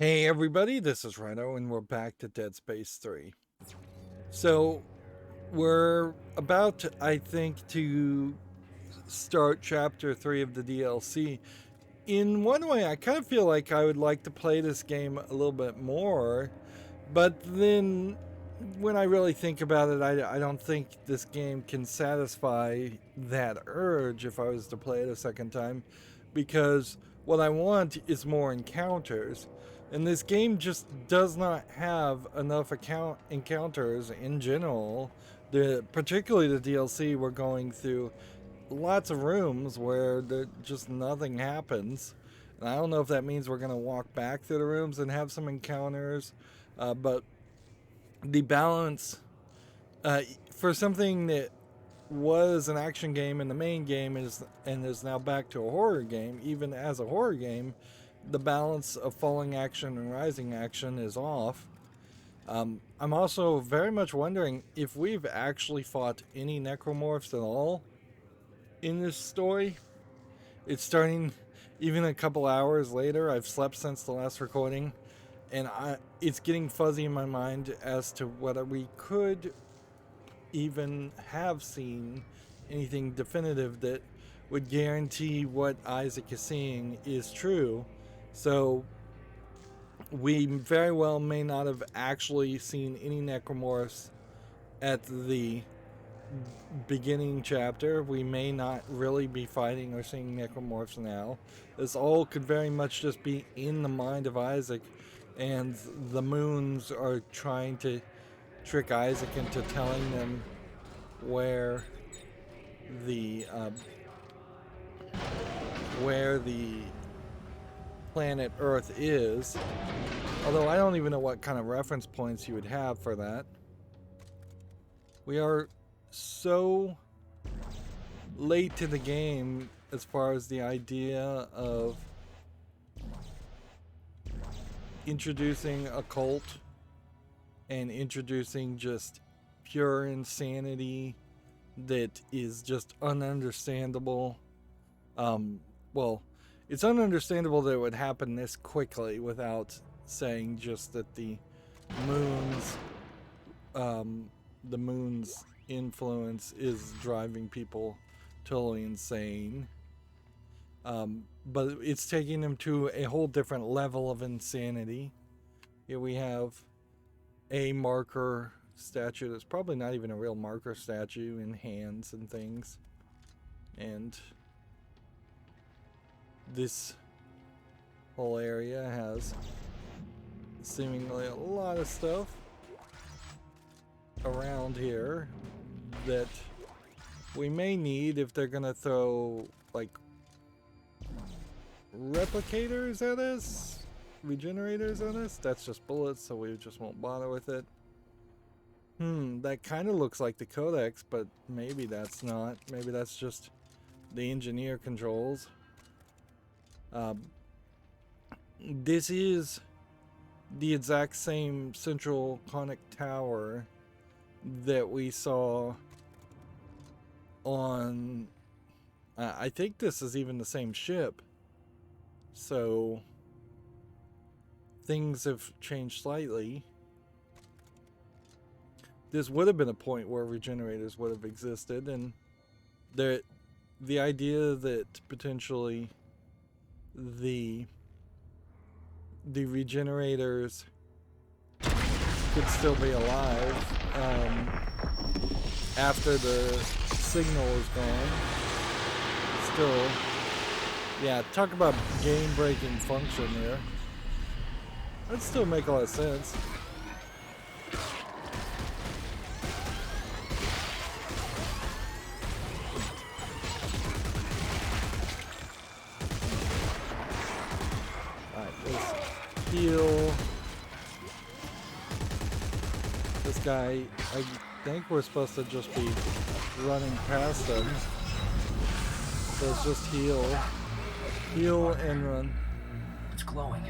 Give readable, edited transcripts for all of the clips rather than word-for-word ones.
Hey everybody, this is Rydo and we're back to Dead Space 3. So, we're about to, I think, to start chapter 3 of the DLC. In one way, I kind of feel like I would like to play this game a little bit more, but then when I really think about it, I don't think this game can satisfy that urge if I was to play it a second time, because what I want is more encounters. And this game just does not have enough encounters in general. Particularly the DLC, we're going through lots of rooms where just nothing happens. And I don't know if that means we're going to walk back through the rooms and have some encounters. But the balance for something that was an action game in the main game is now back to a horror game, even as a horror game, the balance of falling action and rising action is off. I'm also very much wondering if we've actually fought any Necromorphs at all in this story. It's starting even a couple hours later. I've slept since the last recording, and it's getting fuzzy in my mind as to whether we could even have seen anything definitive that would guarantee what Isaac is seeing is true. So we very well may not have actually seen any Necromorphs at the beginning chapter. We may not really be fighting or seeing Necromorphs now. This all could very much just be in the mind of Isaac, and the moons are trying to trick Isaac into telling them where the planet Earth is. Although I don't even know what kind of reference points you would have for that. We are so late to the game as far as the idea of introducing a cult and introducing just pure insanity that is just ununderstandable. Well, it's ununderstandable that it would happen this quickly without saying just that the moon's influence is driving people totally insane. But it's taking them to a whole different level of insanity. Here we have a marker statue that's probably not even a real marker statue, in hands and things. And this whole area has seemingly a lot of stuff around here that we may need if they're gonna throw like replicators at us, regenerators at us. That's just bullets, so we just won't bother with it. That kind of looks like the codex, but maybe that's not. Maybe that's just the engineer controls. This is the exact same central conic tower that we saw on... I think this is even the same ship. So things have changed slightly. This would have been a point where regenerators would have existed, and the idea that potentially the regenerators could still be alive after the signal is gone. Still, yeah, talk about game-breaking function there. That'd still make a lot of sense. Heal this guy. I think we're supposed to just be running past him. So it's just heal and run. It's glowing.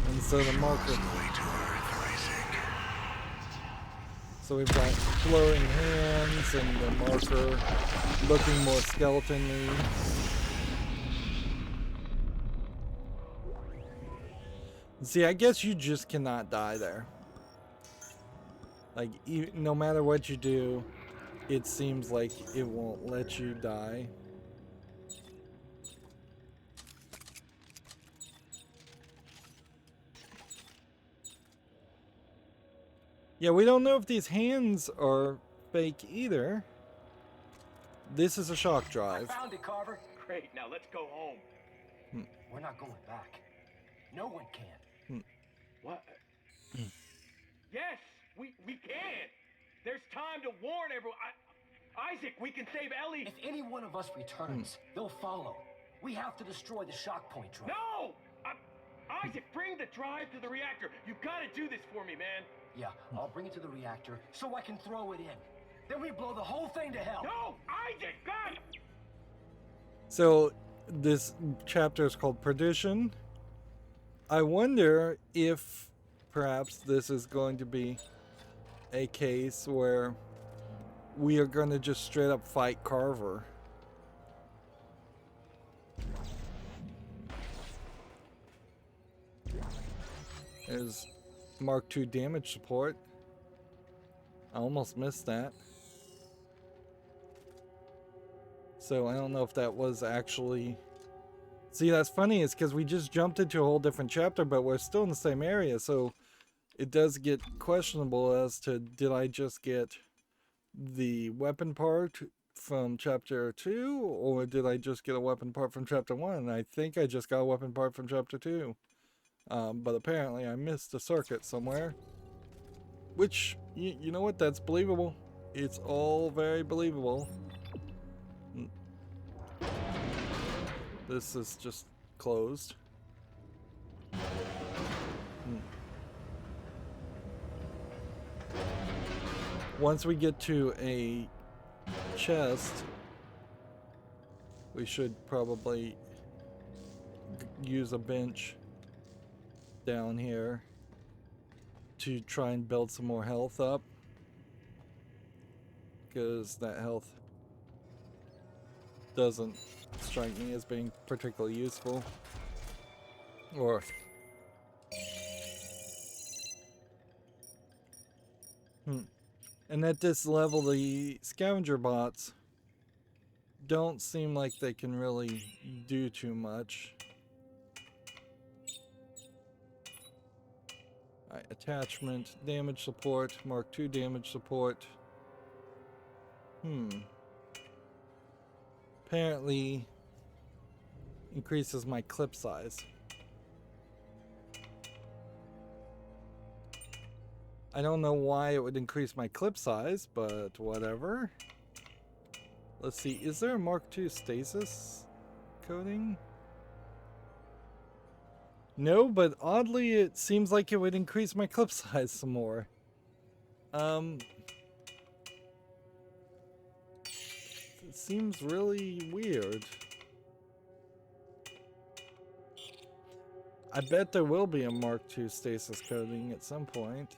And so the marker. So we've got glowing hands and the marker looking more skeleton-y. See, I guess you just cannot die there. Like, no matter what you do, it seems like it won't let you die. Yeah, we don't know if these hands are fake either. This is a shock drive. I found it, Carver. Great, now let's go home. We're not going back. No one can. What? Yes, we can. There's time to warn everyone. Isaac, we can save Ellie. If any one of us returns, they'll follow. We have to destroy the shock point drive. No! Isaac, bring the drive to the reactor. You've got to do this for me, man. Yeah, I'll bring it to the reactor so I can throw it in. Then we blow the whole thing to hell. No! Isaac, God! So, this chapter is called Perdition. I wonder if perhaps this is going to be a case where we are going to just straight up fight Carver. There's Mark II damage support. I almost missed that. So I don't know if that was actually... See, that's funny, is because we just jumped into a whole different chapter, but we're still in the same area, so it does get questionable as to, did I just get the weapon part from chapter 2, or did I just get a weapon part from chapter 1? I think I just got a weapon part from chapter 2. But apparently I missed a circuit somewhere. Which, you know what, that's believable. It's all very believable. This is just closed. Once we get to a chest, we should probably use a bench down here to try and build some more health up, because that health doesn't strike me as being particularly useful. Or and at this level, the scavenger bots don't seem like they can really do too much. Alright, attachment, damage support, Mark II damage support. Apparently increases my clip size. I don't know why it would increase my clip size, but whatever. Let's see, is there a Mark II stasis coating? No, but oddly it seems like it would increase my clip size some more. It seems really weird. I bet there will be a Mark II stasis coating at some point.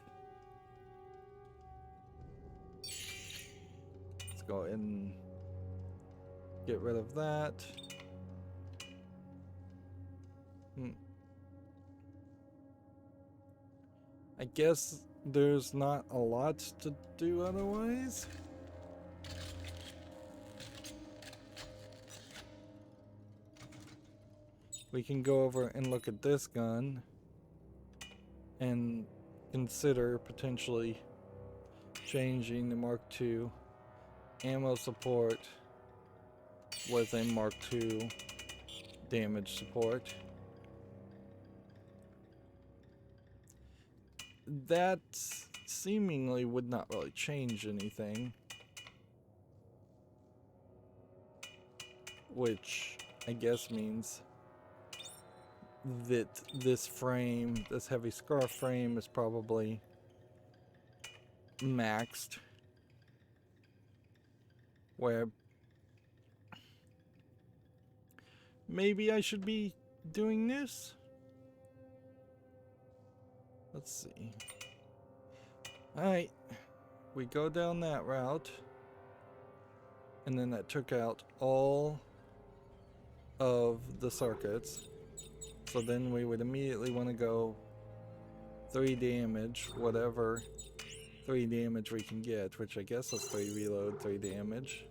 Let's go ahead and get rid of that. I guess there's not a lot to do otherwise. We can go over and look at this gun and consider potentially changing the Mark II ammo support with a Mark II damage support. That seemingly would not really change anything, which I guess means that this frame, this heavy scarf frame, is probably maxed, where maybe I should be doing this. Let's see. Alright. we go down that route, and then that took out all of the circuits. So then we would immediately want to go 3 damage, whatever 3 damage we can get, which I guess is 3 reload, 3 damage.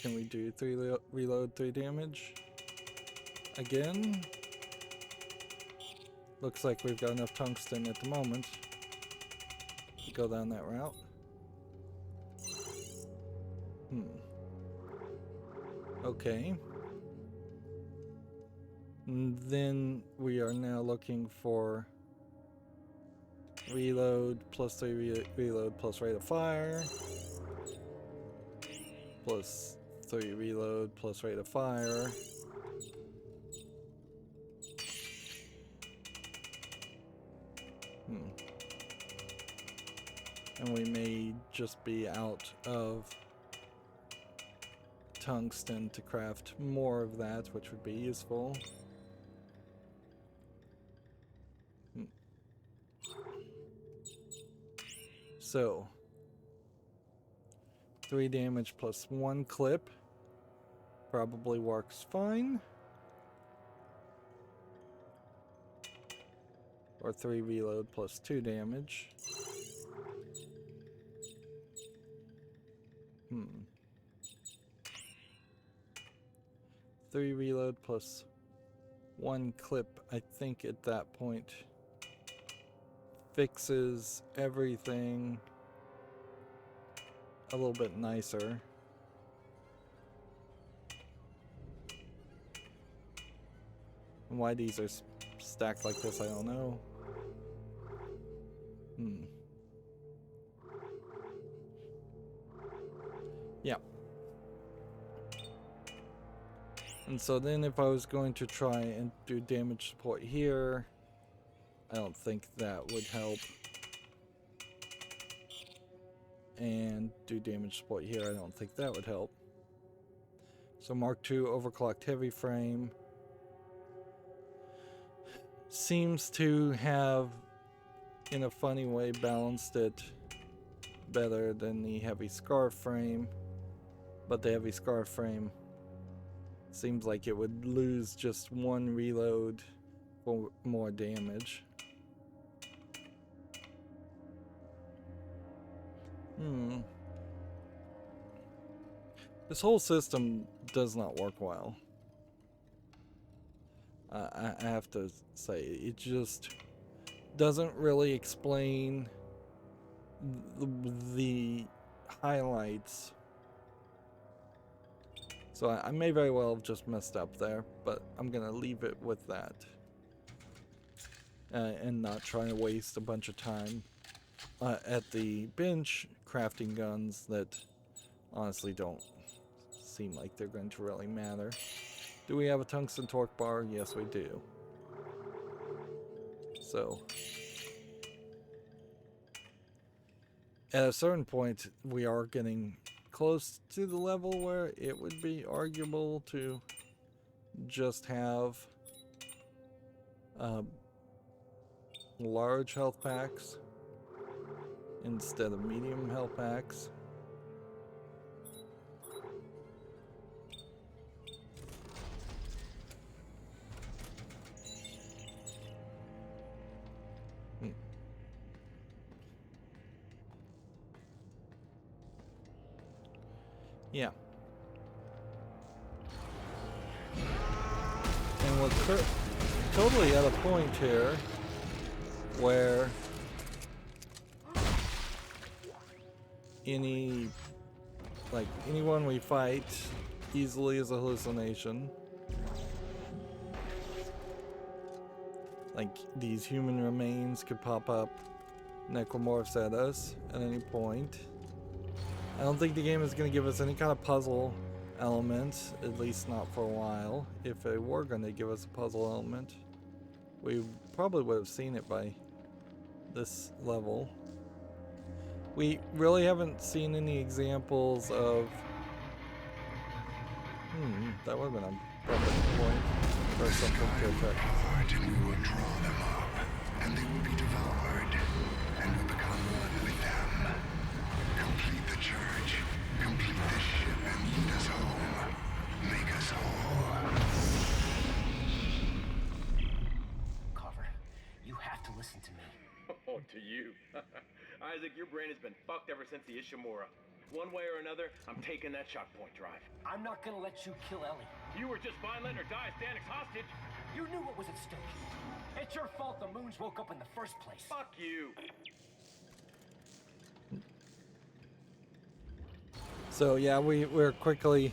Can we do 3 reload, 3 damage? Again? Looks like we've got enough tungsten at the moment to go down that route. Okay. And then we are now looking for reload plus 3 reload plus rate of fire plus 3 reload plus rate of fire. And we may just be out of tungsten to craft more of that, which would be useful. So 3 damage plus 1 clip probably works fine. Or 3 reload plus 2 damage. 3 reload plus 1 clip, I think at that point fixes everything a little bit nicer. And why these are stacked like this, I don't know. Yeah. And so then if I was going to try and do damage support here, I don't think that would help. And do damage support here, I don't think that would help. So Mark II overclocked heavy frame seems to have, in a funny way, balanced it better than the heavy scarf frame. But the heavy scarf frame seems like it would lose just 1 reload for more damage. This whole system does not work well. I have to say, it just doesn't really explain the highlights. So I may very well have just messed up there, but I'm gonna leave it with that. And not try to waste a bunch of time at the bench crafting guns that honestly don't seem like they're going to really matter. Do we have a tungsten torque bar? Yes, we do. So at a certain point, we are getting close to the level where it would be arguable to just have large health packs instead of medium health packs. Yeah. And we're totally at a point here where anyone we fight easily is a hallucination. Like, these human remains could pop up Necromorphs at us at any point. I don't think the game is going to give us any kind of puzzle element, at least not for a while. If they were going to give us a puzzle element, we probably would have seen it by this level. We really haven't seen any examples of... that would have been a perfect point for something to attack. And we will draw them up, and they will be devoured, and will become one with them. Complete the church, complete the ship, and lead us home. Make us whole. Carver, you have to listen to me. Oh, to you. Isaac, your brain has been fucked ever since the Ishimura. One way or another, I'm taking that shock point drive. I'm not gonna let you kill Ellie. You were just fine letting her die as Danik's hostage. You knew what was at stake. It's your fault the moons woke up in the first place. Fuck you. So yeah, we're quickly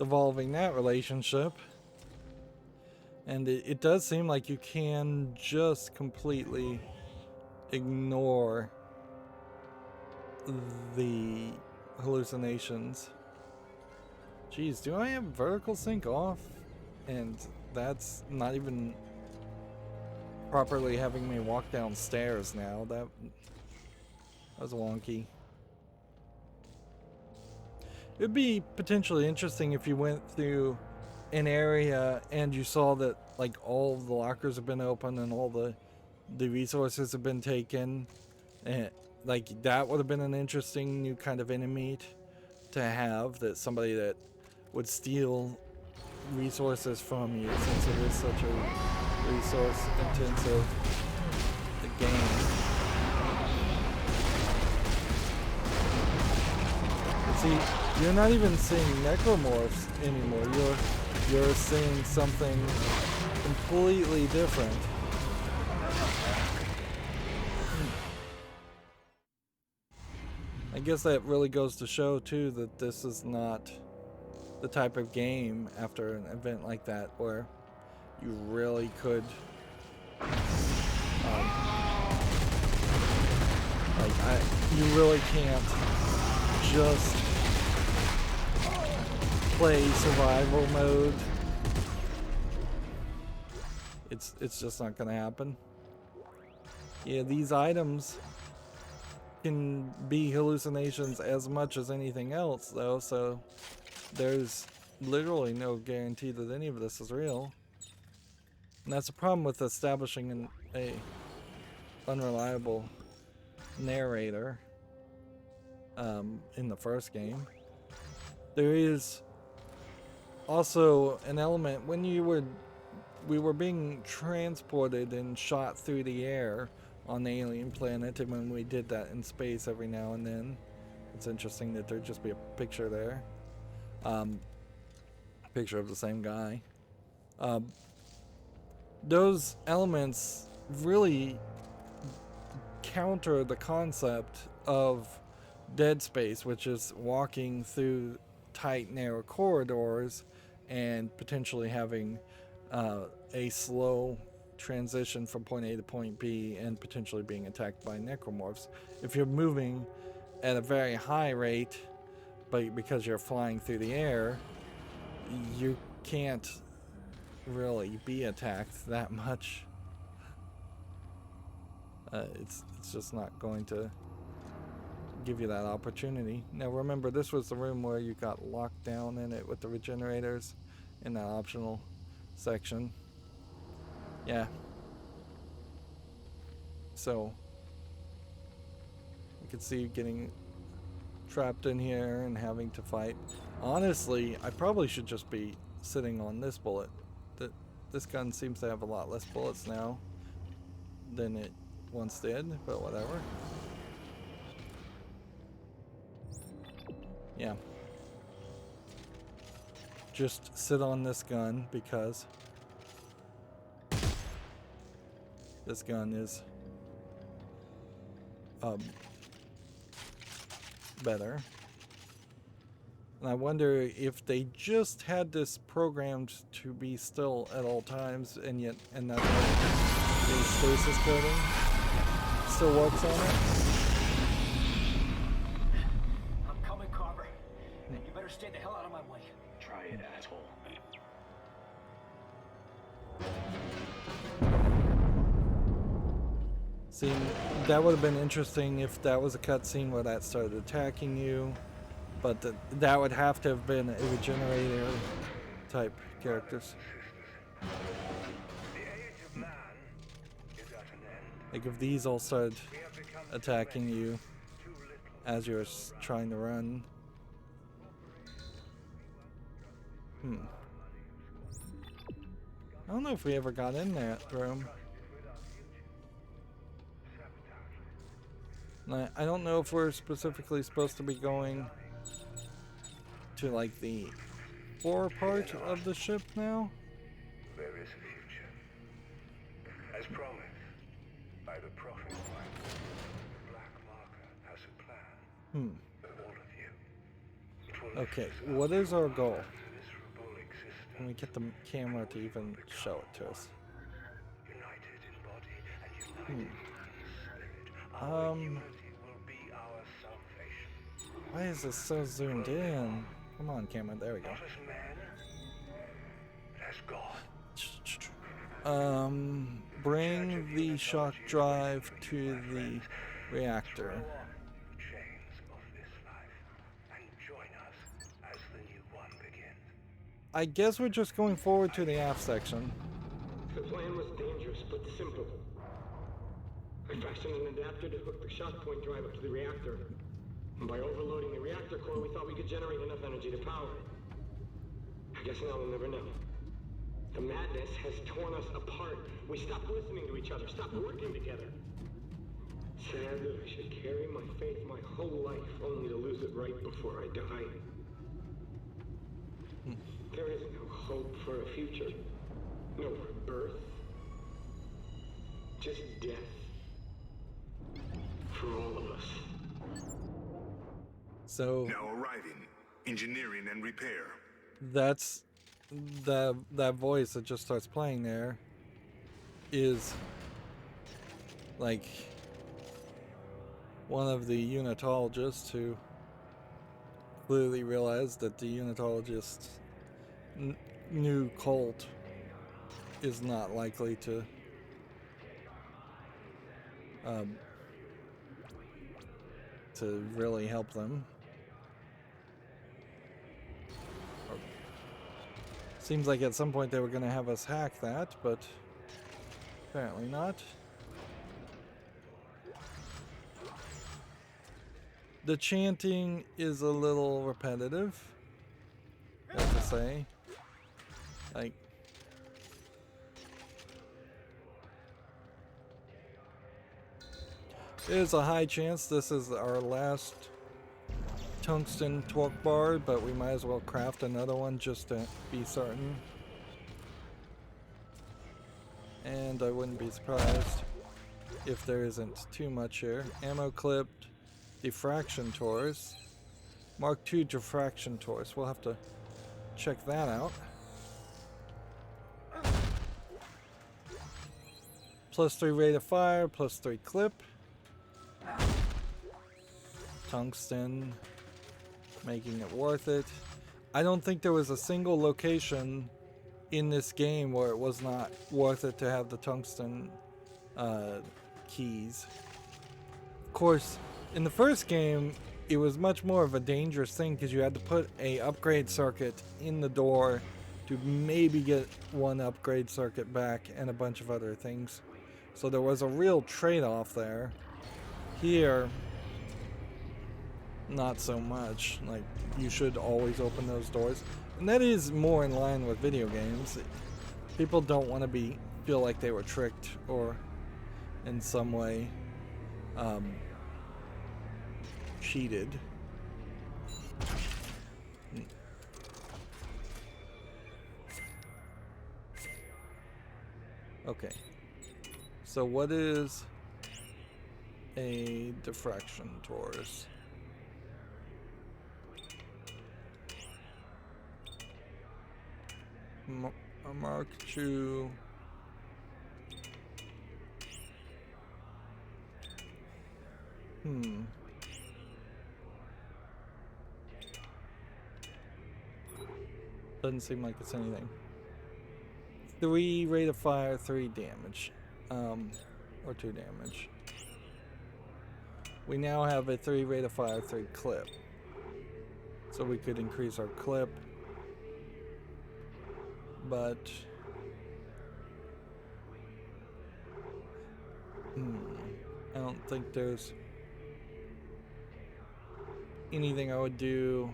evolving that relationship. And it does seem like you can just completely ignore the hallucinations. Jeez, do I have vertical sync off? And that's not even properly having me walk downstairs now. That was wonky. It'd be potentially interesting if you went through an area and you saw that like all the lockers have been opened and all the resources have been taken, and like that would have been an interesting new kind of enemy to have, that somebody that would steal resources from you, since it is such a resource intensive game. But see, you're not even seeing necromorphs anymore. You're seeing something completely different. I guess that really goes to show too that this is not the type of game after an event like that where you really could you really can't just play survival mode. It's just not gonna happen. Yeah, these items can be hallucinations as much as anything else though, so there's literally no guarantee that any of this is real. And that's a problem with establishing a unreliable narrator in the first game. There is also an element when we were being transported and shot through the air on the alien planet, and when we did that in space every now and then, it's interesting that there'd just be a picture there. Picture of the same guy. Those elements really counter the concept of Dead Space, which is walking through tight, narrow corridors and potentially having a slow transition from point A to point B and potentially being attacked by necromorphs. If you're moving at a very high rate, but because you're flying through the air, you can't really be attacked that much. It's just not going to give you that opportunity. Now remember, this was the room where you got locked down in it with the regenerators in that optional section. Yeah. So you can see you getting trapped in here and having to fight. Honestly, I probably should just be sitting on this bullet. This gun seems to have a lot less bullets now than it once did, but whatever. Yeah. Just sit on this gun because this gun is better. And I wonder if they just had this programmed to be still at all times, and that's why the stasis coating still works on it. I'm coming, Carver. And you better stay the hell out of my way. Try it, asshole. See, that would have been interesting if that was a cutscene where that started attacking you, but that would have to have been a regenerator type characters. Like if these all started attacking you as you're trying to run. I don't know if we ever got in that room. I don't know if we're specifically supposed to be going to like the fore part of the ship now. There is a future. As promised by the prophet one, the Black Marker has a plan. For all of you. It will Okay, lift us what is our goal? out of miserable existence. Can we get the camera to even show it to us? United in body and united in spirit. Our unity will be our salvation. Why is this so zoomed in? Come on, camera. There we go. Not as men, but as God. Bring the shock drive to the reactor. The chains of this life and join us as the new one begins. I guess we're just going forward to the aft section. The plan was dangerous but simple. I fashioned an adapter to hook the shock point drive up to the reactor. And by overloading the reactor core, we thought we could generate enough energy to power it. I guess now we'll never know. The madness has torn us apart. We stopped listening to each other, stopped working together. Sad that I should carry my faith my whole life only to lose it right before I die. There is no hope for a future. No rebirth. Just death. For all of us. So Now arriving, engineering and repair. that's that voice that just starts playing there is like one of the unitologists who clearly realized that the unitologist's new cult is not likely to really help them. Seems like at some point they were going to have us hack that, but apparently not. The chanting is a little repetitive, I have to say. Like, there's a high chance this is our last tungsten torque bar, but we might as well craft another one just to be certain. And I wouldn't be surprised if there isn't too much here. Ammo clipped, diffraction torus, Mark II diffraction torus. We'll have to check that out. +3 rate of fire, +3 clip. Tungsten, making it worth it. I don't think there was a single location in this game where it was not worth it to have the tungsten keys. Of course, in the first game, it was much more of a dangerous thing because you had to put a upgrade circuit in the door to maybe get one upgrade circuit back and a bunch of other things. So there was a real trade-off there. Here, not so much. Like, you should always open those doors. And that is more in line with video games. People don't want to feel like they were tricked or in some way cheated. Okay. So what is a diffraction torus? A Mark II. Doesn't seem like it's anything. 3 rate of fire, 3 damage. Or 2 damage. we now have a 3 rate of fire, 3 clip. So we could increase our clip. But I don't think there's anything I would do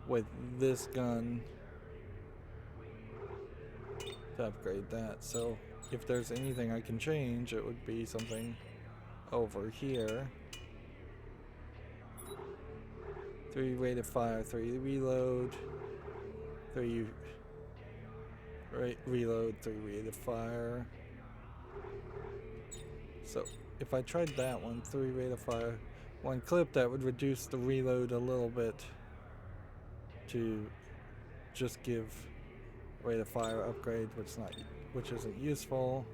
with this gun to upgrade that. So if there's anything I can change, it would be something over here. 3 rate of fire, 3 reload, 3 reload, 3 rate of fire. So if I tried that one, 3 rate of fire, 1 clip, that would reduce the reload a little bit to just give rate of fire upgrade, which isn't useful.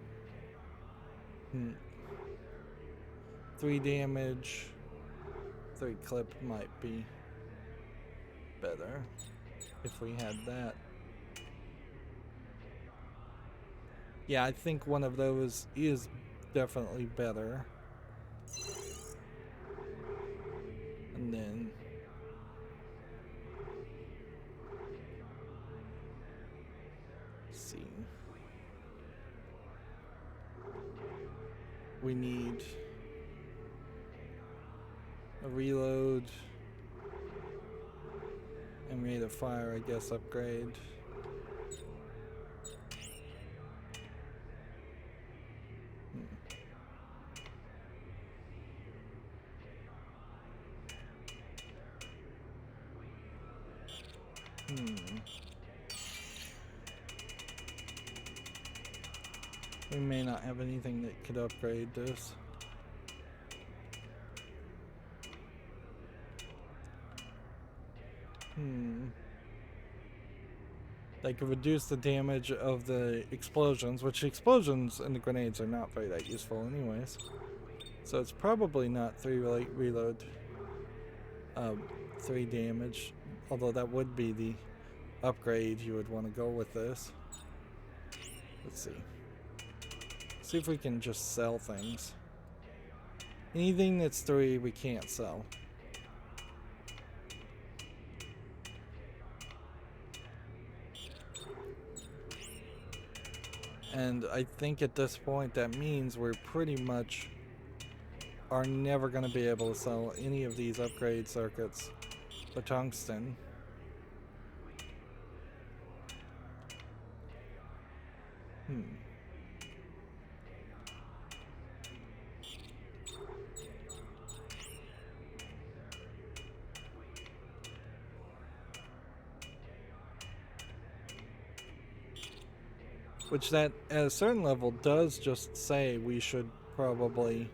3 damage, 3 clip might be better if we had that. Yeah, I think one of those is definitely better. And then let's see. We need a reload and rate of fire, I guess, upgrade. We may not have anything that could upgrade this. They could reduce the damage of the explosions, which explosions and the grenades are not very that useful anyways. So it's probably not 3 reload, 3 damage, although that would be the upgrade you would want to go with this. Let's see. See if we can just sell things. Anything that's 3 we can't sell. And I think at this point that means we're pretty much are never going to be able to sell any of these upgrade circuits for tungsten. Which that, at a certain level, does just say we should probably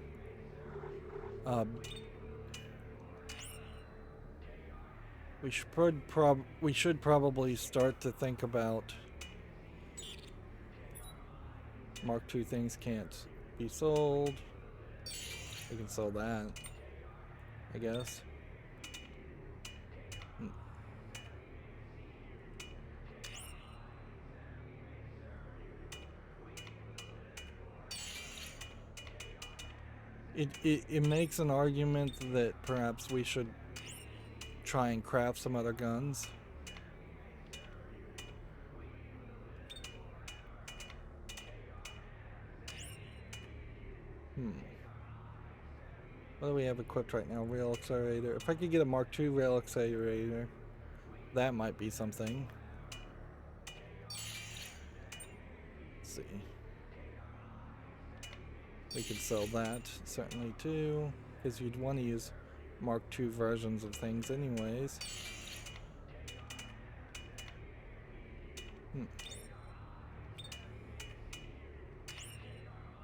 we should probably start to think about Mark II things can't be sold. We can sell that, I guess. It makes an argument that perhaps we should try and craft some other guns. What do we have equipped right now? Rail accelerator. If I could get a Mark II rail accelerator, that might be something. Let's see. We could sell that, certainly too, because you'd want to use Mark II versions of things anyways.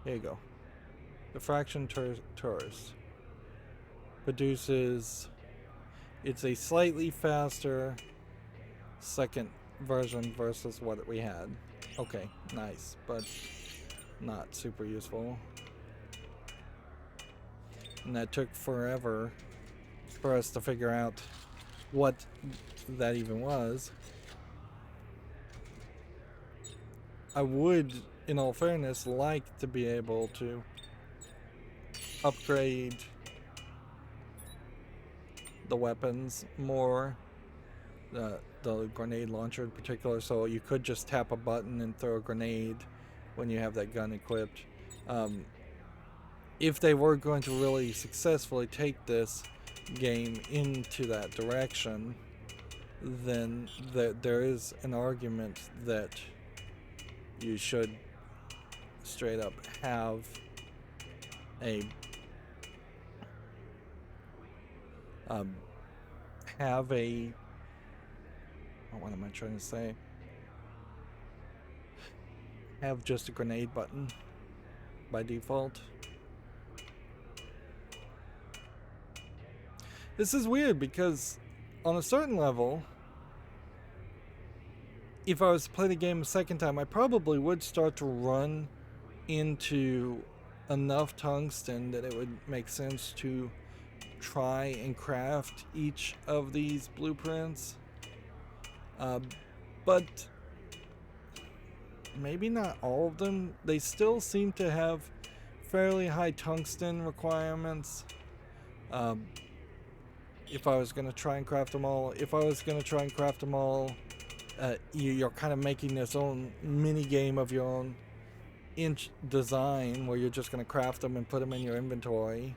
Here you go. Diffraction Tourist produces, it's a slightly faster second version versus what we had. Okay, nice, but not super useful. And that took forever for us to figure out what that even was. I would, in all fairness, like to be able to upgrade the weapons more, the grenade launcher in particular, so you could just tap a button and throw a grenade when you have that gun equipped. If they were going to really successfully take this game into that direction, then there is an argument that you should straight up have a what am I trying to say? Have just a grenade button by default. This is weird because on a certain level, if I was to play the game a second time, I probably would start to run into enough tungsten that it would make sense to try and craft each of these blueprints. But maybe not all of them. They still seem to have fairly high tungsten requirements. If I was going to try and craft them all, you're kind of making this own mini game of your own inch design where you're just going to craft them and put them in your inventory.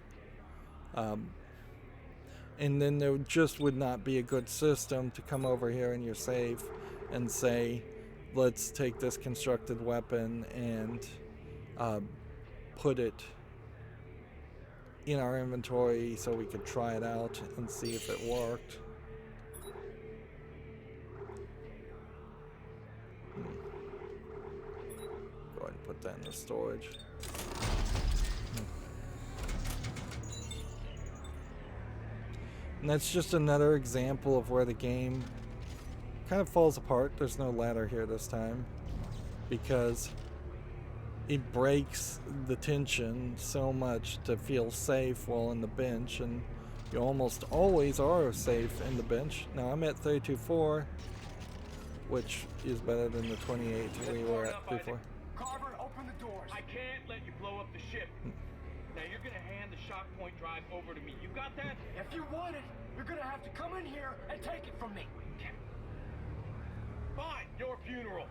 And then there just would not be a good system to come over here in your save and say, let's take this constructed weapon and put it in our inventory so we could try it out and see if it worked. Go ahead and put that in the storage. And that's just another example of where the game kind of falls apart. There's no ladder here this time because it breaks the tension so much to feel safe while in the bench, and you almost always are safe in the bench. Now I'm at 32.4, which is better than the 28 we were at before. Carver, open the doors. I can't let you blow up the ship. Now you're gonna hand the shock point drive over to me. You got that? If you want it, you're gonna have to come in here and take it from me. Fine, your funeral.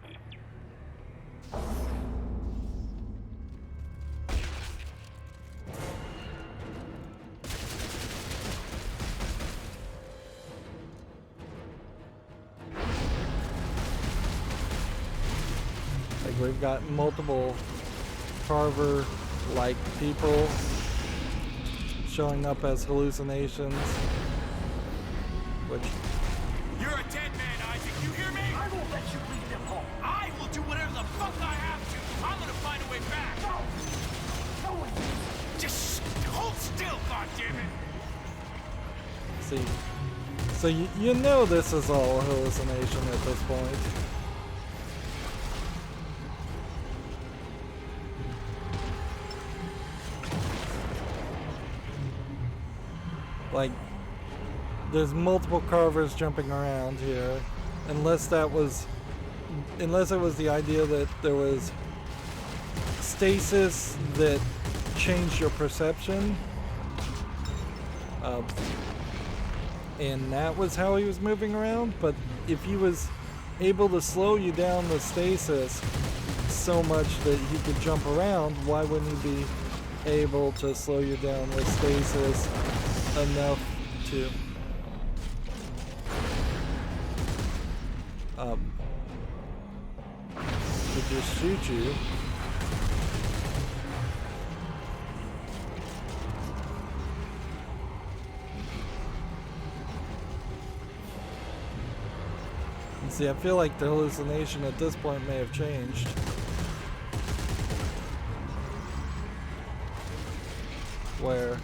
Like, we've got multiple Carver-like people showing up as hallucinations, which... You're a dead man, Isaac, you hear me? I won't let you leave them home. I will do whatever the fuck I have to. I'm gonna find a way back. No! No one needs you. Just hold still, goddammit. See, so you know this is all a hallucination at this point. Like, there's multiple Carvers jumping around here, unless it was the idea that there was stasis that changed your perception, and that was how he was moving around. But if he was able to slow you down with stasis so much that he could jump around, why wouldn't he be able to slow you down with stasis enough to just shoot you? And see, I feel like the hallucination at this point may have changed. Where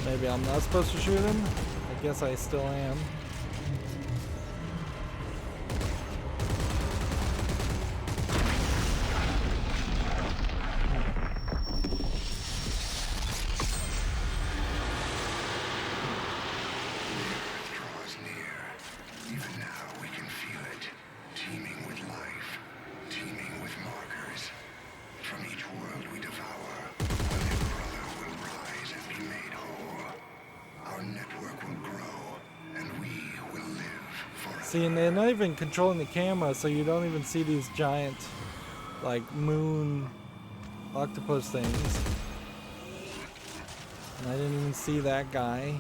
maybe I'm not supposed to shoot him? I guess I still am. Our See, and they're not even controlling the camera, so you don't even see these giant, like, moon octopus things. And I didn't even see that guy.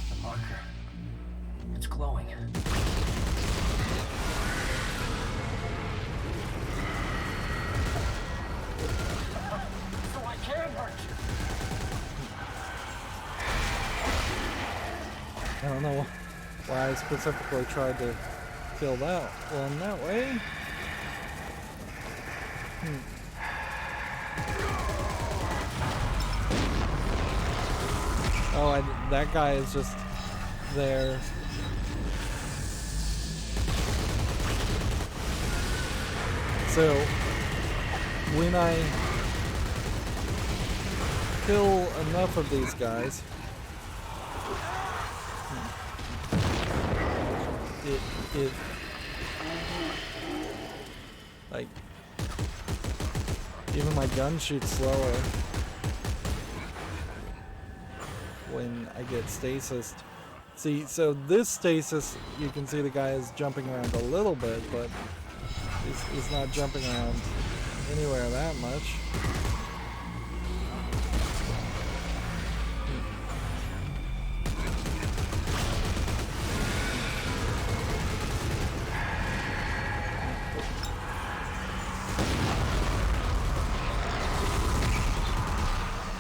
The marker. It's glowing. So I can hurt you. I don't know why I specifically tried to kill that one that way. Oh, that guy is just there. So, when I kill enough of these guys, it like, even my gun shoots slower when I get stasis. See, so this stasis, you can see the guy is jumping around a little bit, but he's not jumping around anywhere that much.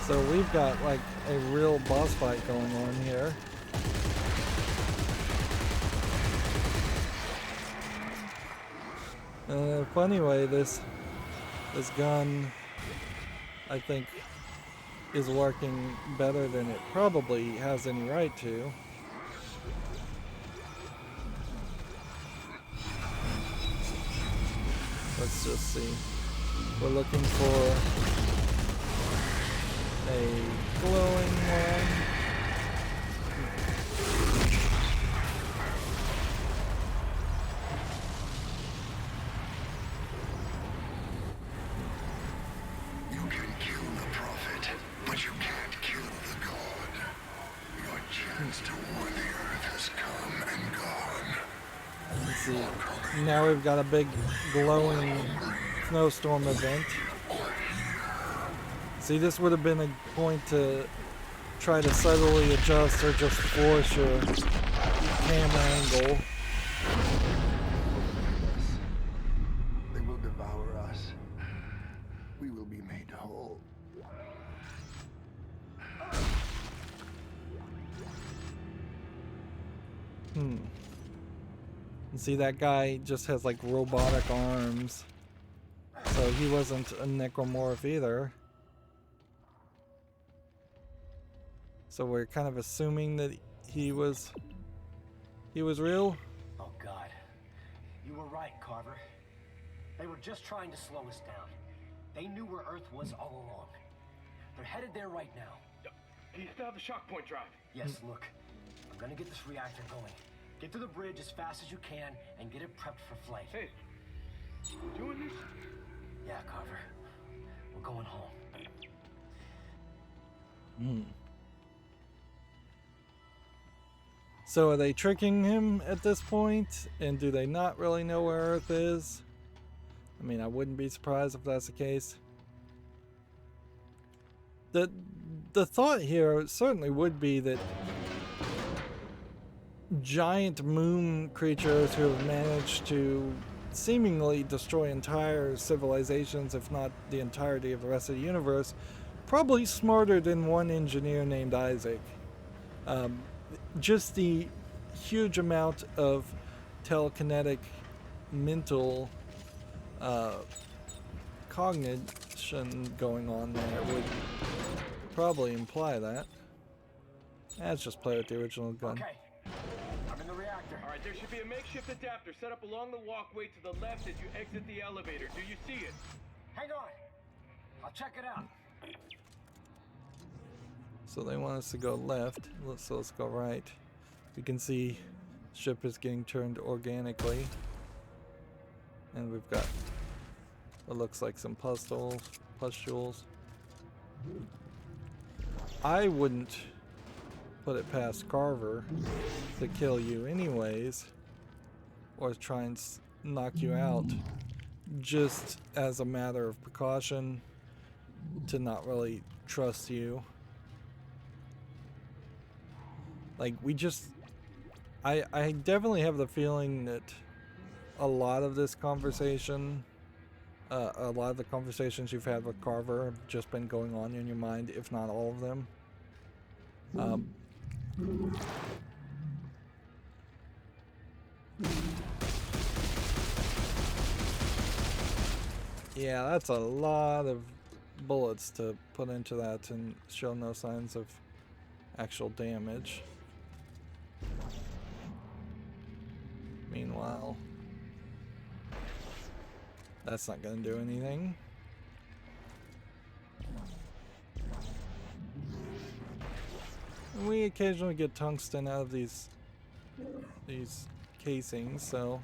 So we've got like a real boss fight going on here. Funny way, this gun, I think, is working better than it probably has any right to. Let's just see. We're looking for a glowing one. You can kill the prophet, but you can't kill the god. Your chance to war the earth has come and gone. Let's see. Now we've got a big glowing snowstorm event. See, this would have been a point to try to subtly adjust or just force your camera angle. They will devour us. We will be made whole. And see, that guy just has like robotic arms. So he wasn't a necromorph either. So we're kind of assuming that he was real. Oh God. You were right, Carver. They were just trying to slow us down. They knew where Earth was all along. They're headed there right now. Do you still have the shock point drive? Yes, look. I'm gonna get this reactor going. Get to the bridge as fast as you can and get it prepped for flight. Hey, you doing this? Yeah, Carver. We're going home. So are they tricking him at this point? And do they not really know where Earth is? I mean, I wouldn't be surprised if that's the case. The thought here certainly would be that giant moon creatures who have managed to seemingly destroy entire civilizations, if not the entirety of the rest of the universe, probably smarter than one engineer named Isaac. Just the huge amount of telekinetic mental cognition going on there would probably imply that. Let's just play with the original gun. Okay. I'm in the reactor. All right, there should be a makeshift adapter set up along the walkway to the left as you exit the elevator. Do you see it? Hang on. I'll check it out. So they want us to go left. So let's go right. We can see the ship is getting turned organically. And we've got what looks like some pustules. I wouldn't put it past Carver to kill you anyways, or try and knock you out, just as a matter of precaution, to not really trust you. Like, I definitely have the feeling that a lot of this conversation, a lot of the conversations you've had with Carver have just been going on in your mind, if not all of them. Yeah, that's a lot of bullets to put into that and show no signs of actual damage. Meanwhile, that's not going to do anything. And we occasionally get tungsten out of these casings, so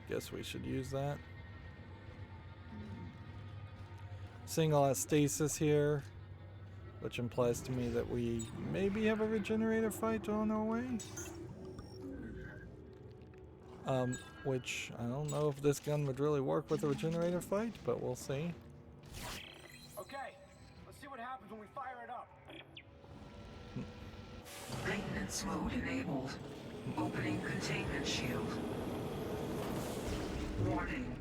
guess we should use that. Seeing a lot of stasis here, which implies to me that we maybe have a regenerator fight on our way. Which I don't know if this gun would really work with a regenerator fight, but we'll see. Okay, let's see what happens when we fire it up. Maintenance mode enabled. Opening containment shield. Warning.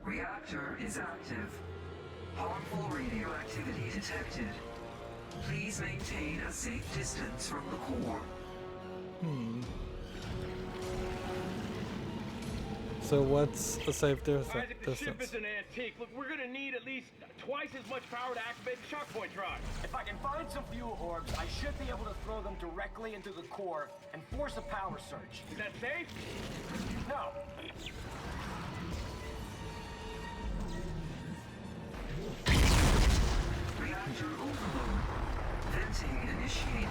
Reactor is active. Harmful radioactivity detected. Please maintain a safe distance from the core. So what's a safe distance? Isaac, the ship is an antique. Look, we're gonna need at least twice as much power to activate the shock point drive. If I can find some fuel orbs, I should be able to throw them directly into the core and force a power surge. Is that safe? No. Reactor overload. Venting initiated.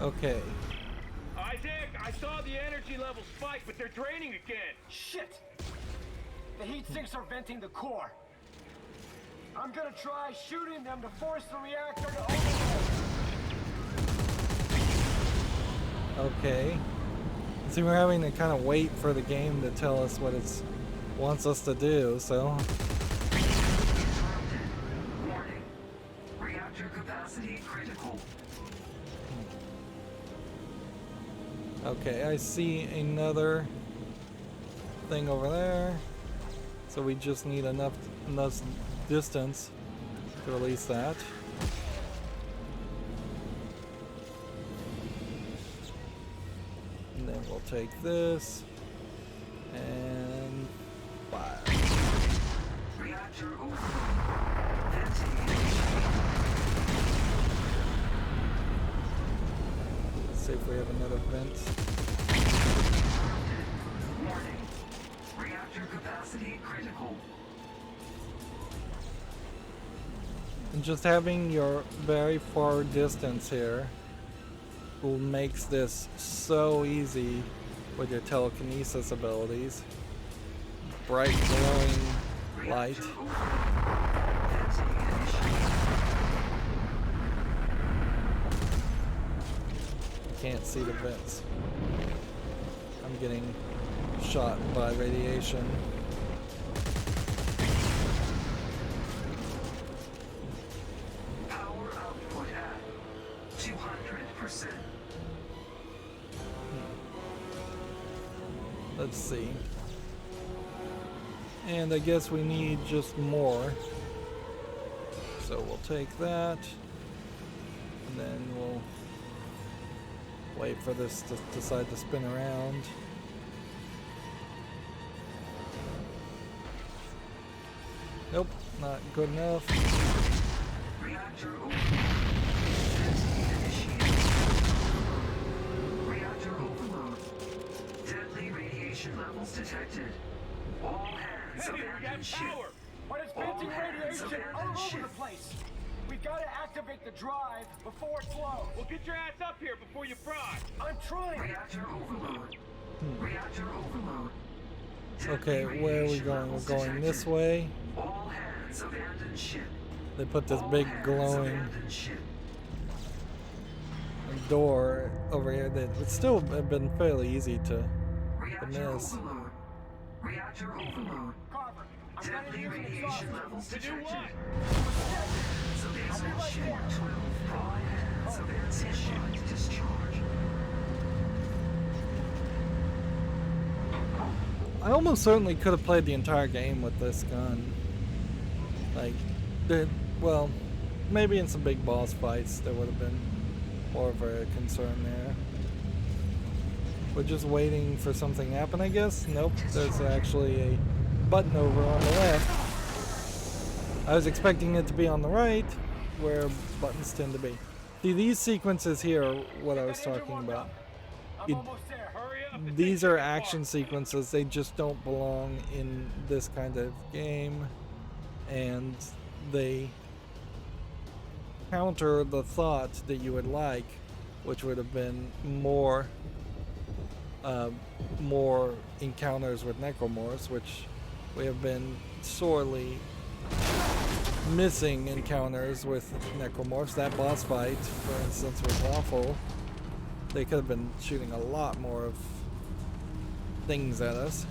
Okay. Isaac, I saw the energy level spike, but they're draining again. Shit! The heat sinks are venting the core. I'm gonna try shooting them to force the reactor to overload. Okay. See, we're having to kind of wait for the game to tell us what it wants us to do, so. Interrupted. Warning. Reactor capacity critical. Okay, I see another thing over there. So we just need enough distance to release that. And then we'll take this and fire. Reactor overload. Venting initiated. Let's see if we have another vent. Warning. Reactor capacity critical. And just having your very far distance here makes this so easy with your telekinesis abilities. Bright glowing light. Reactor overload. Venting initiated. Can't see the vents. I'm getting shot by radiation. Power output at 200%. Let's see. And I guess we need just more. So we'll take that. And then we'll wait for this to decide to spin around. Nope, not good enough. Reactor overload. Venting initiated. Reactor overload. Deadly radiation levels detected. All hands Hey, we abandon got ship. power! But it's All venting hands radiation abandon all over ship. the place. We've got to activate the drive before it flows. Well, get your ass up here before you fry. I'm trying. Reactor overload. Reactor overload. Okay, where are we going? We're going this way. All hands Hands abandoned ship. They put this All big hands glowing abandoned ship. door over here that would still have been fairly easy to Reactor miss. overload. Reactor overload. Carver, I'm Deadly gonna use an radiation exhaust. levels To do detected. what? Hands abandoned ship. 12. All hands abandoned ship. Discharge. I almost certainly could have played the entire game with this gun. Like, well, maybe in some big boss fights there would have been more of a concern there. We're just waiting for something to happen, I guess. Nope, there's actually a button over on the left. I was expecting it to be on the right, where buttons tend to be. See, these sequences here are what I was talking about. I'm almost there. Hurry up. and These take are that car. action sequences. They just don't belong in this kind of game, and they counter the thought that you would like, which would have been more encounters with Necromorphs, which we have been sorely missing encounters with Necromorphs. That boss fight, for instance, was awful. They could have been shooting a lot more of things at us.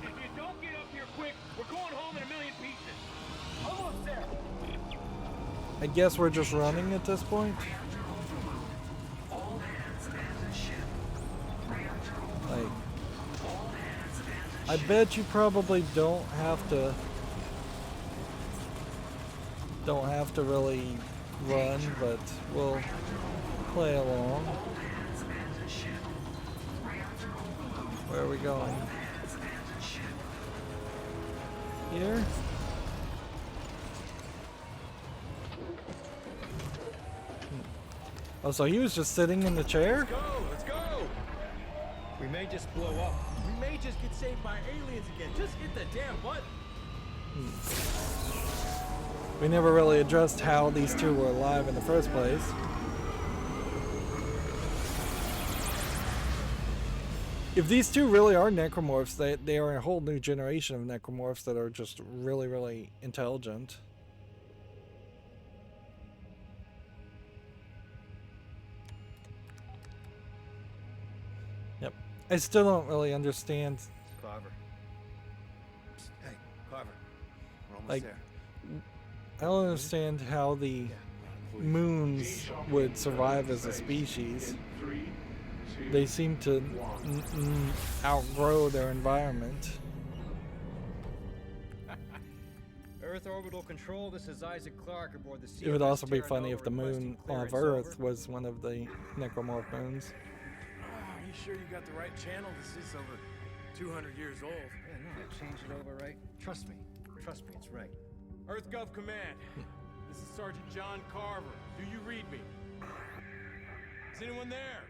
If you don't get up here quick, we're going home in a million pieces. Almost there. I guess we're just running at this point. Reactor overload. All hands abandoned ship. Reactor overload. Like, All hands abandoned I ship. bet you probably don't have to really run, but we'll play along. All hands abandoned ship. Reactor overload. Where are we going? Hands abandoned ship. Here? Oh, so he was just sitting in the chair? Let's go. We may just blow up. We may just get saved by aliens again. Just hit the damn button. We never really addressed how these two were alive in the first place. If these two really are Necromorphs, they are a whole new generation of Necromorphs that are just really, really intelligent. Yep. I still don't really understand. Carver. Hey, Carver. We're almost Like, there. I don't understand how the moons would survive as a species. They seem to outgrow their environment. Earth Orbital Control, this is Isaac Clarke aboard the CMS It would also be Terra funny Nova if the moon requesting of clearance, Earth over. was one of the Necromorph moons. Are you sure you got the right channel? This is over 200 years old. Yeah, no, I changed it over, right? Trust me, it's right. Earth Gov Command. This is Sergeant John Carver. Do you read me? Is anyone there?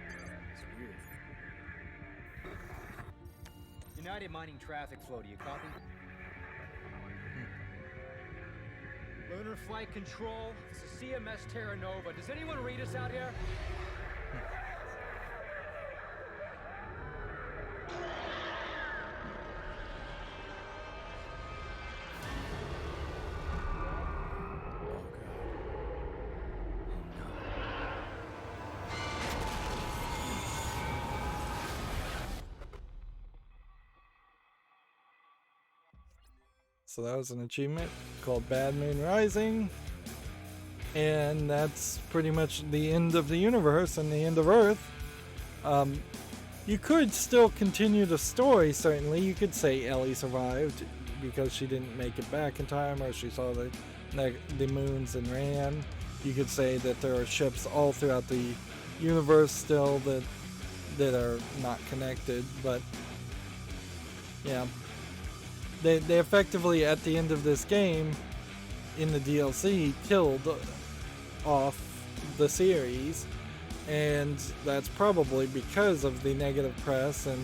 It's weird. United Mining Traffic Flow, do you copy? Lunar Flight Control, this is CMS Terra Nova. Does anyone read us out here? So that was an achievement called Bad Moon Rising. And that's pretty much the end of the universe and the end of Earth. You could still continue the story, certainly. You could say Ellie survived because she didn't make it back in time, or she saw the moons and ran. You could say that there are ships all throughout the universe still that are not connected, but yeah. They effectively, at the end of this game, in the DLC, killed off the series, and that's probably because of the negative press and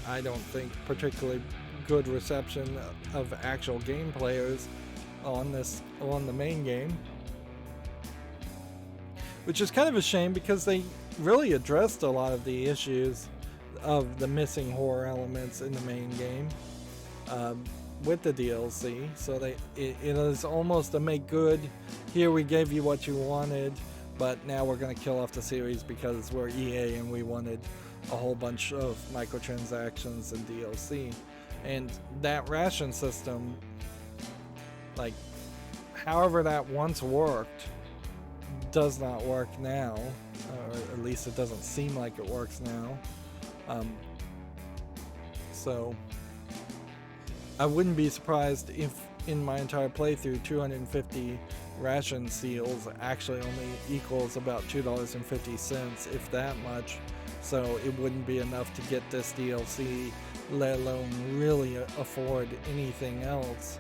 I don't think particularly good reception of actual game players on the main game, which is kind of a shame because they really addressed a lot of the issues of the missing horror elements in the main game with the DLC. So it is almost a make good. Here we gave you what you wanted, but now we're going to kill off the series because we're EA and we wanted a whole bunch of microtransactions and DLC. And that ration system, like, however that once worked, does not work now, or at least it doesn't seem like it works now. So I wouldn't be surprised if in my entire playthrough 250 ration seals actually only equals about $2.50, if that much. So it wouldn't be enough to get this DLC, let alone really afford anything else.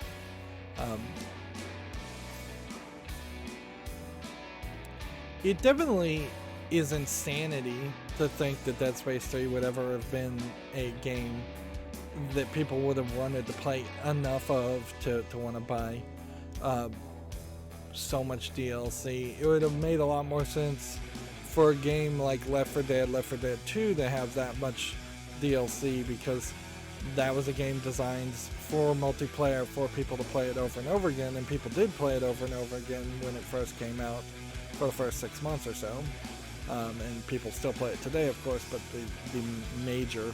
It definitely is insanity to think that Dead Space 3 would ever have been a game that people would have wanted to play enough of to want to buy so much DLC. It would have made a lot more sense for a game like Left 4 Dead 2 to have that much DLC, because that was a game designed for multiplayer, for people to play it over and over again, and people did play it over and over again when it first came out for the first 6 months or so. And people still play it today, of course, but the major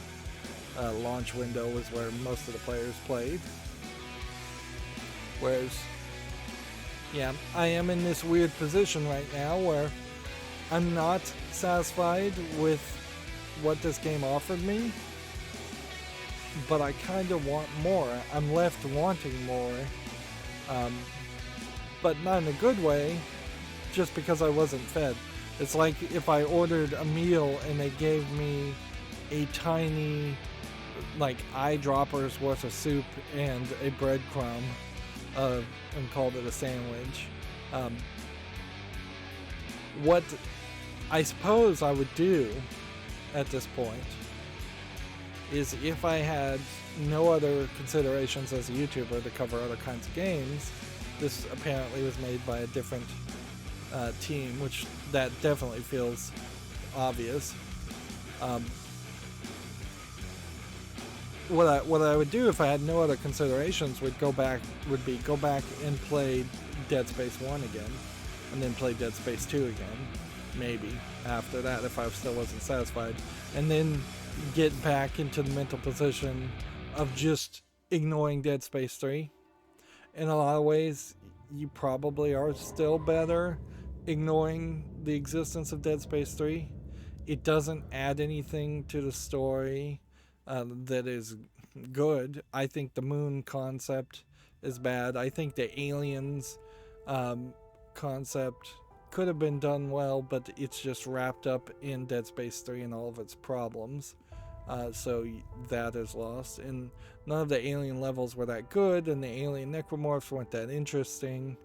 launch window was where most of the players played. Whereas, yeah, I am in this weird position right now where I'm not satisfied with what this game offered me, but I kind of want more. I'm left wanting more, but not in a good way, just because I wasn't fed. It's like if I ordered a meal and they gave me a tiny, like, eyedroppers worth of soup and a breadcrumb, and called it a sandwich. What I suppose I would do at this point is, if I had no other considerations as a YouTuber to cover other kinds of games, this apparently was made by a different team, which that definitely feels obvious. What I would do if I had no other considerations would go back and play Dead Space 1 again, and then play Dead Space 2 again, maybe after that if I still wasn't satisfied, and then get back into the mental position of just ignoring Dead Space 3. In a lot of ways, you probably are still better ignoring the existence of Dead Space 3. It doesn't add anything to the story that is good. I think the moon concept is bad. I think the aliens concept could have been done well, but it's just wrapped up in Dead Space 3 and all of its problems. So that is lost. And none of the alien levels were that good, and the alien necromorphs weren't that interesting.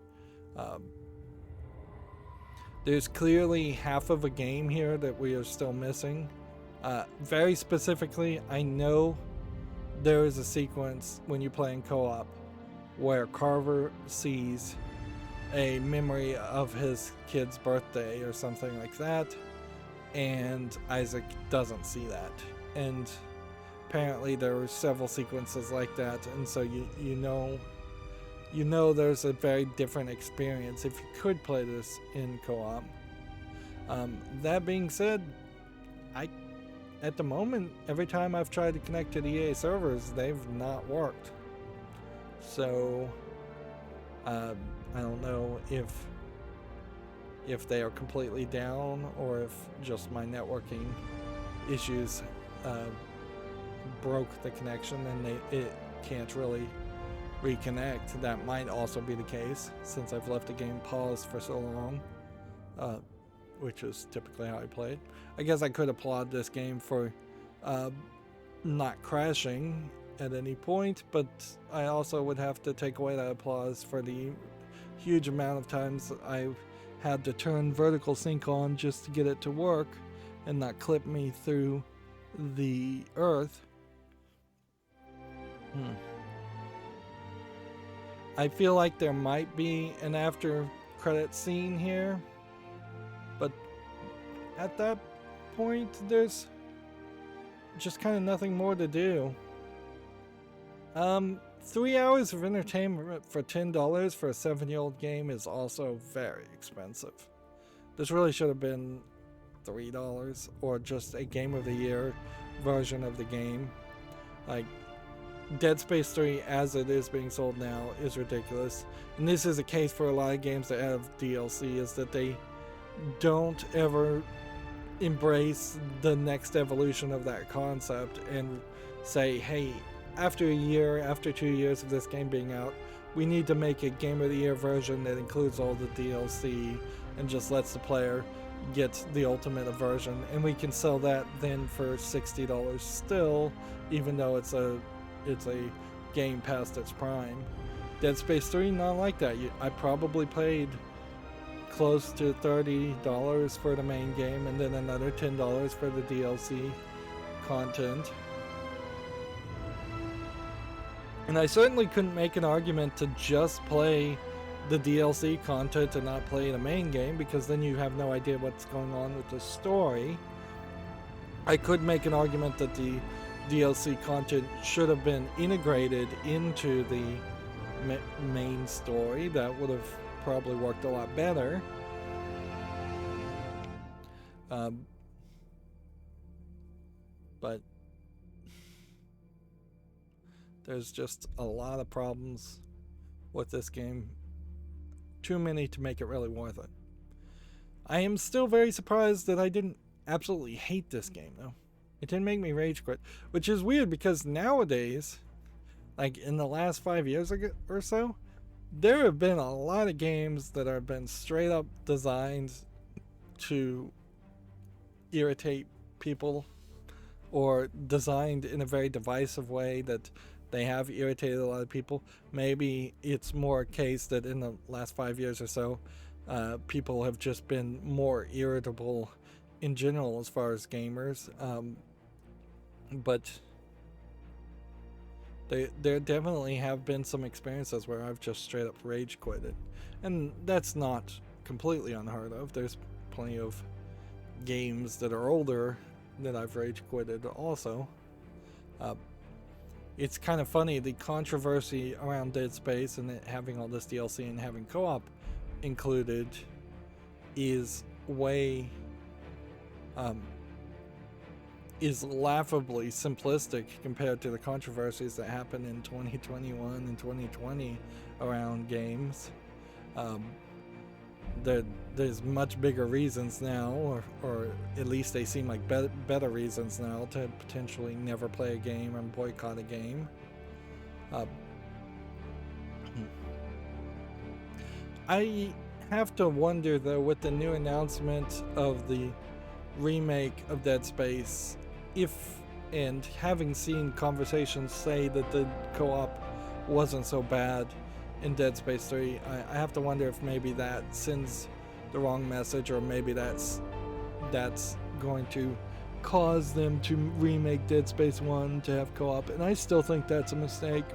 There's clearly half of a game here that we are still missing. Very specifically, I know there is a sequence when you play in co-op where Carver sees a memory of his kid's birthday or something like that, and Isaac doesn't see that. And apparently there were several sequences like that, and so you know there's a very different experience if you could play this in co-op. That being said, at the moment, every time I've tried to connect to the EA servers, they've not worked. So I don't know if they are completely down, or if just my networking issues broke the connection and it can't really reconnect. That might also be the case, since I've left the game paused for so long, which is typically how I play it. I guess I could applaud this game for not crashing at any point, but I also would have to take away that applause for the huge amount of times I've had to turn vertical sync on just to get it to work and not clip me through the earth. I feel like there might be an after credit scene here, but at that point just kind of nothing more to do. 3 hours of entertainment for $10 for a 7-year-old game is also very expensive. This really should have been $3 or just a Game of the Year version of the game. Like, Dead Space 3 as it is being sold now is ridiculous. And this is a case for a lot of games that have DLC, is that they don't ever embrace the next evolution of that concept and say, hey, after a year, after 2 years of this game being out, we need to make a Game of the Year version that includes all the DLC and just lets the player get the ultimate version, and we can sell that then for $60 still, even though it's a game past its prime. Dead Space 3, not like that. I probably paid close to $30 for the main game and then another $10 for the DLC content. And I certainly couldn't make an argument to just play the DLC content and not play the main game, because then you have no idea what's going on with the story. I could make an argument that the DLC content should have been integrated into the main story. That would have probably worked a lot better. But there's just a lot of problems with this game. Too many to make it really worth it. I am still very surprised that I didn't absolutely hate this game, though. It didn't make me rage quit, which is weird because nowadays, like in the last 5 years or so, there have been a lot of games that have been straight up designed to irritate people, or designed in a very divisive way that they have irritated a lot of people. Maybe it's more a case that in the last 5 years or so, people have just been more irritable in general as far as gamers. But there definitely have been some experiences where I've just straight up rage quitted. And that's not completely unheard of. There's plenty of games that are older that I've rage quitted also. It's kind of funny, the controversy around Dead Space and it having all this DLC and having co-op included is is laughably simplistic compared to the controversies that happened in 2021 and 2020 around games. There's much bigger reasons now, or at least they seem like better reasons now to potentially never play a game and boycott a game. I have to wonder, though, with the new announcement of the remake of Dead Space, if, and having seen conversations say that the co-op wasn't so bad in Dead Space 3, I have to wonder if maybe that sends the wrong message, or maybe that's going to cause them to remake Dead Space 1 to have co-op, and I still think that's a mistake.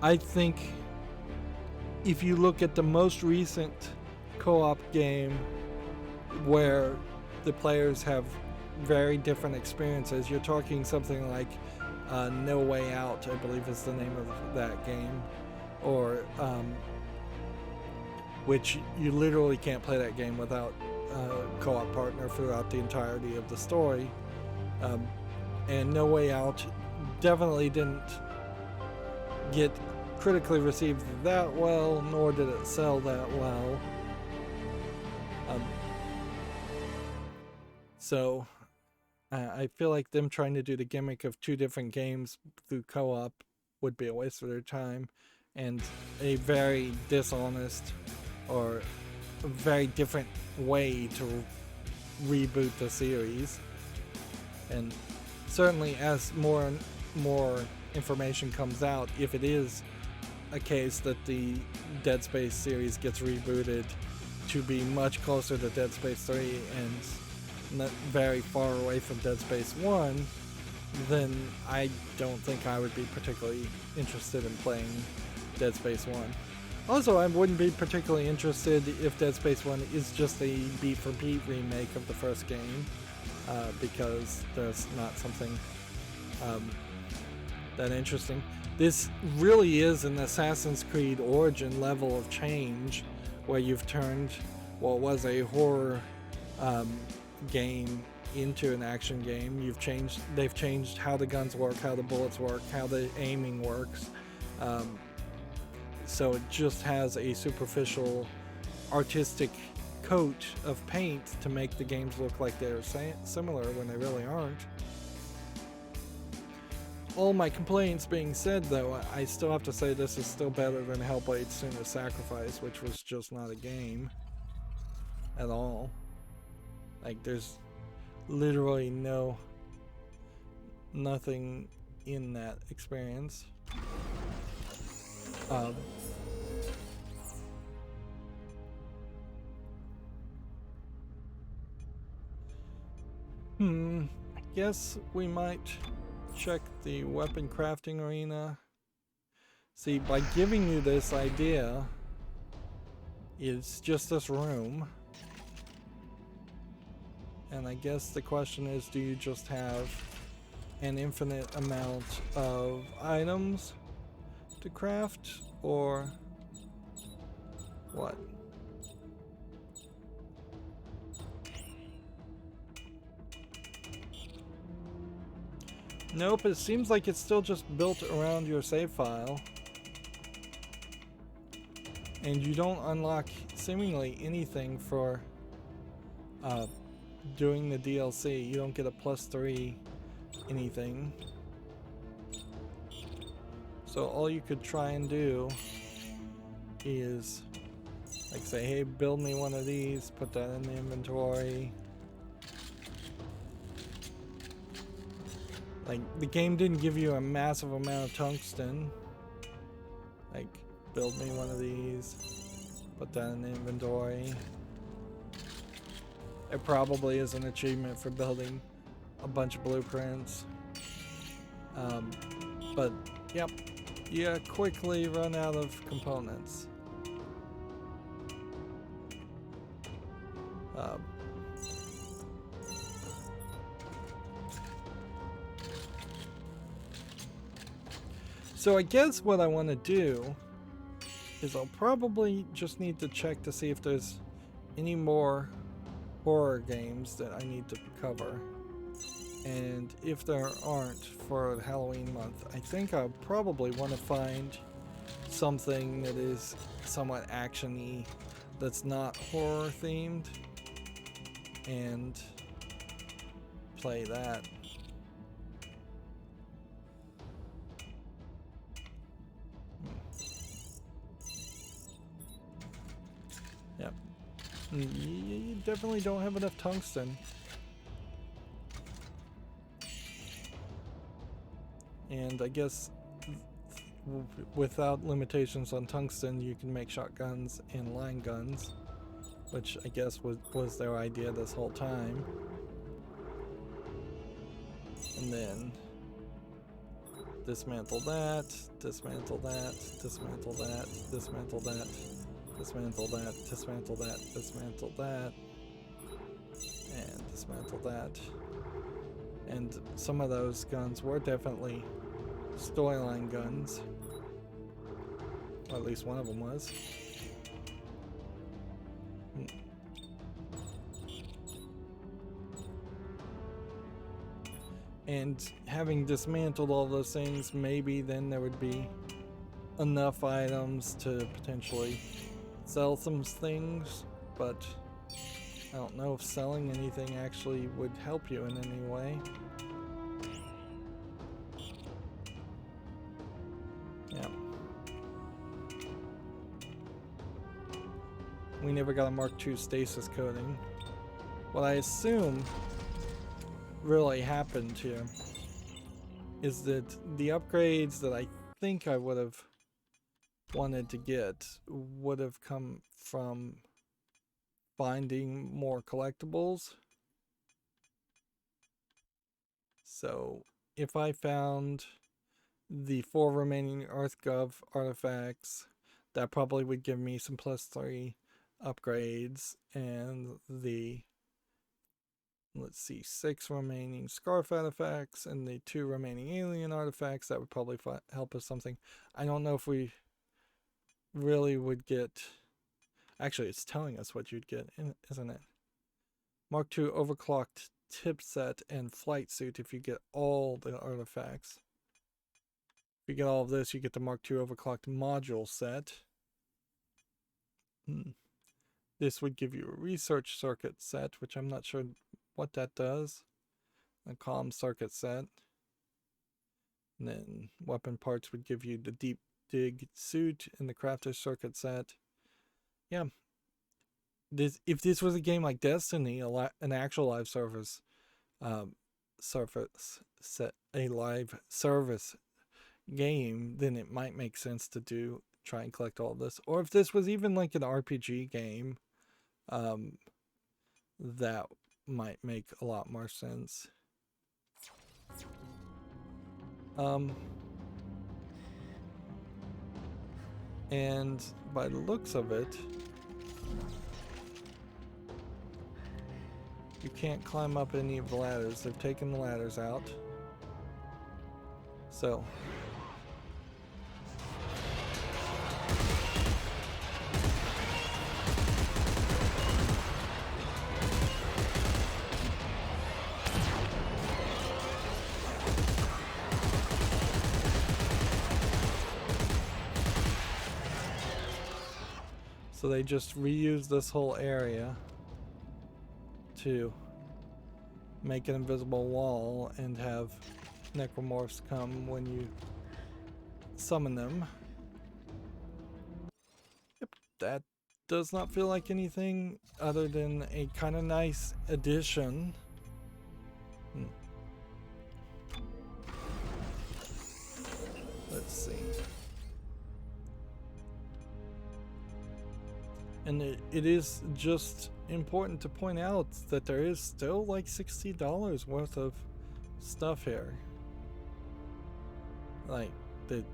I think if you look at the most recent co-op game where the players have very different experiences, you're talking something like No Way Out, I believe is the name of that game, or which you literally can't play that game without a co-op partner throughout the entirety of the story. And No Way Out definitely didn't get critically received that well, nor did it sell that well. So I feel like them trying to do the gimmick of two different games through co-op would be a waste of their time, and a very dishonest or a very different way to reboot the series. And certainly as more and more information comes out, if it is a case that the Dead Space series gets rebooted to be much closer to Dead Space 3 and not very far away from Dead Space 1, then I don't think I would be particularly interested in playing Dead Space 1. Also, I wouldn't be particularly interested if Dead Space 1 is just a beat-for-beat remake of the first game. because there's not something that interesting. This really is an Assassin's Creed Origin level of change, where you've turned what was a horror game into an action game. They've changed how the guns work, how the bullets work, how the aiming works. So it just has a superficial artistic coat of paint to make the games look like they're similar when they really aren't. All my complaints being said, though, I still have to say this is still better than Hellblade: Senua's Sacrifice, which was just not a game at all. Like, there's literally nothing in that experience. I guess we might check the weapon crafting arena. See, by giving you this idea, it's just this room. And I guess the question is, do you just have an infinite amount of items to craft, or what? Nope, it seems like it's still just built around your save file. And you don't unlock seemingly anything for doing the DLC. You don't get a +3 anything. So all you could try and do is like say, hey, build me one of these, put that in the inventory. Like, the game didn't give you a massive amount of tungsten. Like, build me one of these, put that in the inventory. It probably is an achievement for building a bunch of blueprints. But, yep, you quickly run out of components. So I guess what I want to do is I'll probably just need to check to see if there's any more horror games that I need to cover. And if there aren't for Halloween month, I think I'll probably want to find something that is somewhat action-y, that's not horror themed, and play that. Yep. You definitely don't have enough tungsten. And I guess without limitations on tungsten, you can make shotguns and line guns, which I guess was their idea this whole time. And then dismantle that, dismantle that, dismantle that, dismantle that, dismantle that, dismantle that, dismantle that, and dismantle that. And some of those guns were definitely storyline guns. Or at least one of them was. And having dismantled all those things, maybe then there would be enough items to potentially sell some things, but I don't know if selling anything actually would help you in any way. Yeah. We never got a Mark II stasis coating. What I assume really happened here is that the upgrades that I think I would have wanted to get would have come from finding more collectibles. So if I found the 4 remaining EarthGov artifacts, that probably would give me some +3 upgrades, and the let's see, 6 remaining Scarf artifacts and the 2 remaining alien artifacts. That would probably help us something. I don't know if we really would get... Actually, it's telling us what you'd get, isn't it? Mark II overclocked tip set and flight suit if you get all the artifacts. If you get all of this, you get the Mark II overclocked module set. This would give you a research circuit set, which I'm not sure what that does. A comm circuit set. And then weapon parts would give you the deep dig suit and the crafter circuit set. Yeah. If this was a game like Destiny, an actual live service, a live service game, then it might make sense to try and collect all of this. Or if this was even like an RPG game, that might make a lot more sense. And by the looks of it, you can't climb up any of the ladders. They've taken the ladders out. So they just reuse this whole area to make an invisible wall and have Necromorphs come when you summon them. Yep, that does not feel like anything other than a kind of nice addition. Let's see. And it is just important to point out that there is still like $60 worth of stuff here. Like, that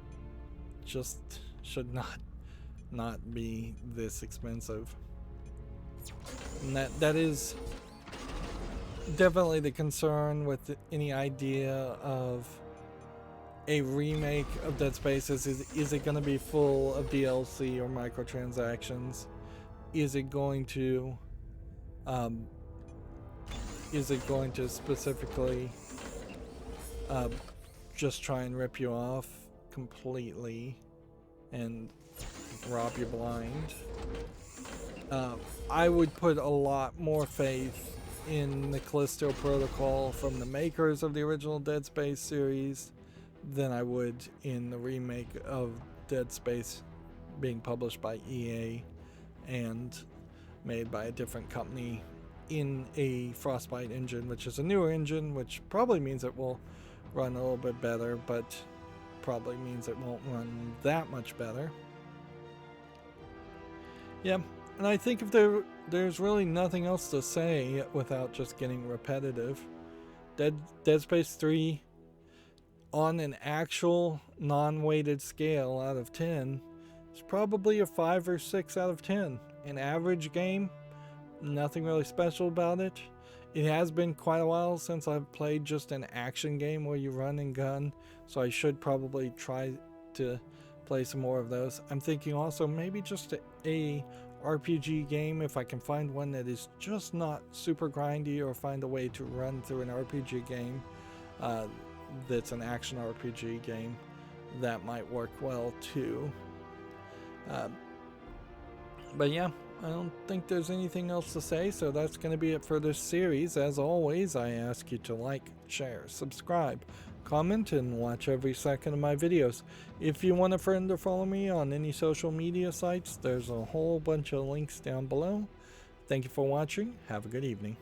just should not be this expensive. And that is definitely the concern with any idea of a remake of Dead Space. Is it going to be full of DLC or microtransactions? Is it going to specifically just try and rip you off completely and rob you blind? I would put a lot more faith in the Callisto Protocol from the makers of the original Dead Space series than I would in the remake of Dead Space being published by EA and made by a different company in a Frostbite engine, which is a newer engine, which probably means it will run a little bit better, but probably means it won't run that much better. Yeah, and I think if there's really nothing else to say without just getting repetitive, Dead Space 3 on an actual non-weighted scale out of 10 is probably a 5 or 6 out of 10. An average game, nothing really special about it. It has been quite a while since I've played just an action game where you run and gun, so I should probably try to play some more of those. I'm thinking also maybe just a RPG game, if I can find one that is just not super grindy, or find a way to run through an RPG game that's an action RPG game, that might work well too. But yeah, I don't think there's anything else to say, so that's going to be it for this series. As always, I ask you to like, share, subscribe, comment, and watch every second of my videos. If you want a friend to follow me on any social media sites, there's a whole bunch of links down below. Thank you for watching. Have a good evening.